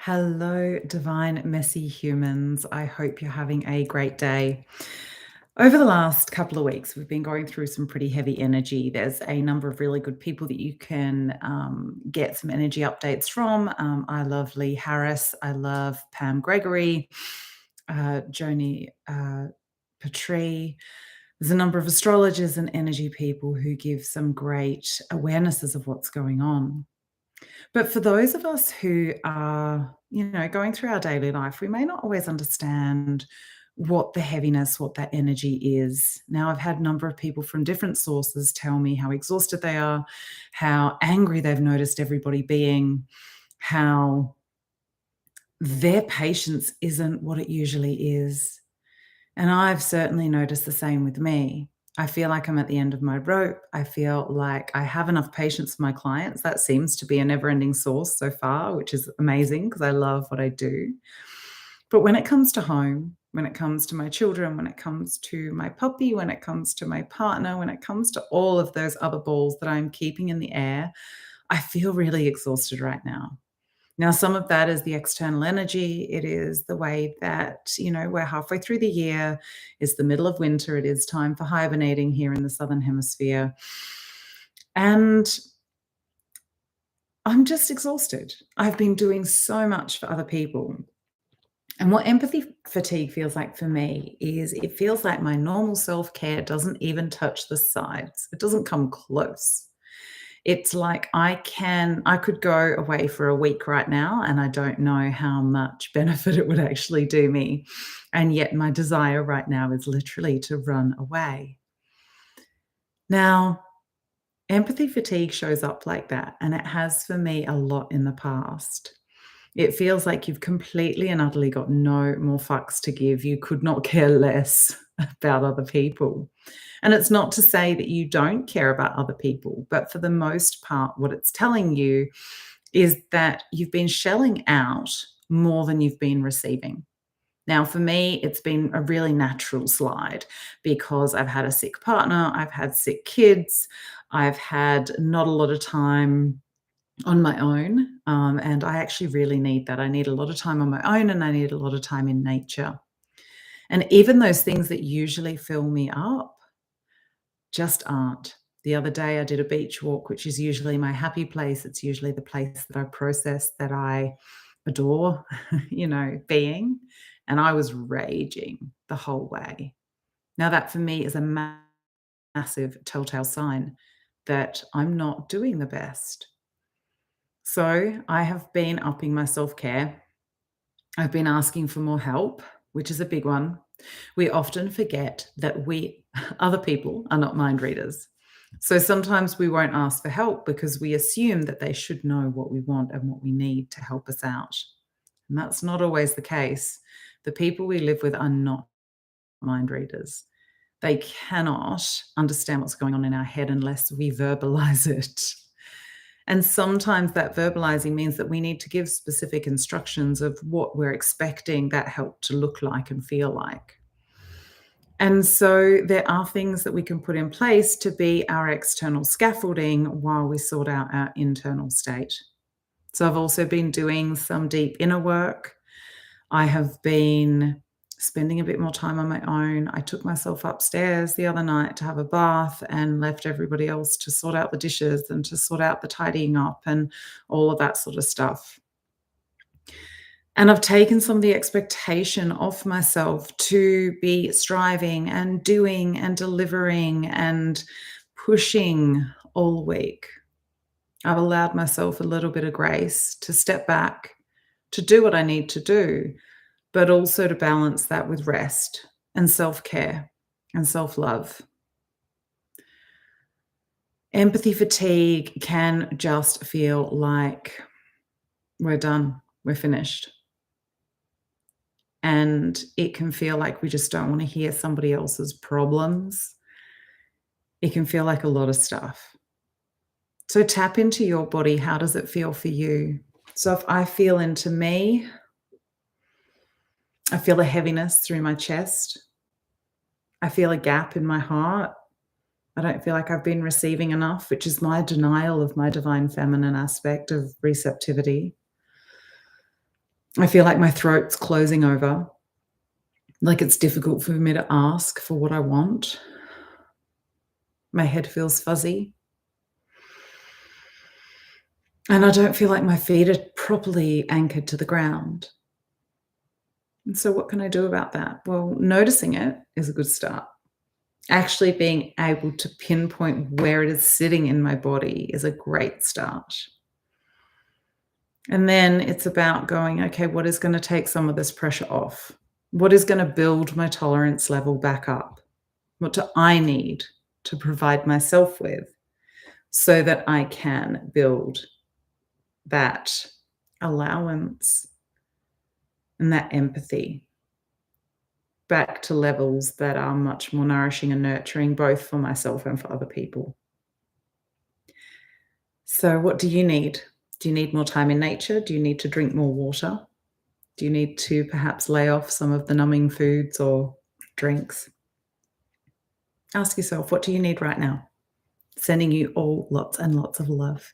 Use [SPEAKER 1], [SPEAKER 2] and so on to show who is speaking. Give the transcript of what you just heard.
[SPEAKER 1] Hello, divine, messy humans. I hope you're having a great day. Over the last couple of weeks, we've been going through some pretty heavy energy. There's a number of really good people that you can get some energy updates from. I love Lee Harris. I love Pam Gregory, Joni Petrie. There's a number of astrologers and energy people who give some great awarenesses of what's going on. But for those of us who are, going through our daily life, we may not always understand what the heaviness, what that energy is. Now, I've had a number of people from different sources tell me how exhausted they are, how angry they've noticed everybody being, how their patience isn't what it usually is. And I've certainly noticed the same with me. I feel like I'm at the end of my rope. I feel like I have enough patience for my clients. That seems to be a never ending source so far, which is amazing because I love what I do. But when it comes to home, when it comes to my children, when it comes to my puppy, when it comes to my partner, when it comes to all of those other balls that I'm keeping in the air, I feel really exhausted right now. Now, some of that is the external energy. It is the way that, we're halfway through the year. It's the middle of winter. It is time for hibernating here in the Southern Hemisphere. And I'm just exhausted. I've been doing so much for other people. And what empathy fatigue feels like for me is it feels like my normal self care doesn't even touch the sides, it doesn't come close. It's like I could go away for a week right now, and I don't know how much benefit it would actually do me. And yet my desire right now is literally to run away. Now, empathy fatigue shows up like that, and it has for me a lot in the past. It feels like you've completely and utterly got no more fucks to give. You could not care less about other people. And it's not to say that you don't care about other people, but for the most part, what it's telling you is that you've been shelling out more than you've been receiving. Now, for me, it's been a really natural slide because I've had a sick partner, I've had sick kids, I've had not a lot of time on my own, and I actually really need that. I need a lot of time on my own, and I need a lot of time in nature. And even those things that usually fill me up just aren't. The other day, I did a beach walk, which is usually my happy place. It's usually the place that I process, that I adore, being. And I was raging the whole way. Now, that for me is a massive telltale sign that I'm not doing the best. So I have been upping my self care. I've been asking for more help, which is a big one. We often forget that other people, are not mind readers. So sometimes we won't ask for help because we assume that they should know what we want and what we need to help us out. And that's not always the case. The people we live with are not mind readers. They cannot understand what's going on in our head unless we verbalize it. And sometimes that verbalizing means that we need to give specific instructions of what we're expecting that help to look like and feel like. And so there are things that we can put in place to be our external scaffolding while we sort out our internal state. So I've also been doing some deep inner work. I have been spending a bit more time on my own. I took myself upstairs the other night to have a bath and left everybody else to sort out the dishes and to sort out the tidying up and all of that sort of stuff. And I've taken some of the expectation off myself to be striving and doing and delivering and pushing all week. I've allowed myself a little bit of grace to step back, to do what I need to do, but also to balance that with rest and self-care and self-love. Empathy fatigue can just feel like we're done, we're finished. And it can feel like we just don't want to hear somebody else's problems. It can feel like a lot of stuff. So tap into your body. How does it feel for you? So if I feel into me, I feel a heaviness through my chest. I feel a gap in my heart. I don't feel like I've been receiving enough, which is my denial of my divine feminine aspect of receptivity. I feel like my throat's closing over, like it's difficult for me to ask for what I want. My head feels fuzzy. And I don't feel like my feet are properly anchored to the ground. And so, what can I do about that? Well, noticing it is a good start. Actually, being able to pinpoint where it is sitting in my body is a great start. And then it's about going, okay, what is going to take some of this pressure off? What is going to build my tolerance level back up? What do I need to provide myself with so that I can build that allowance and that empathy back to levels that are much more nourishing and nurturing, both for myself and for other people? So, what do you need? Do you need more time in nature? Do you need to drink more water? Do you need to perhaps lay off some of the numbing foods or drinks? Ask yourself, what do you need right now? Sending you all lots and lots of love.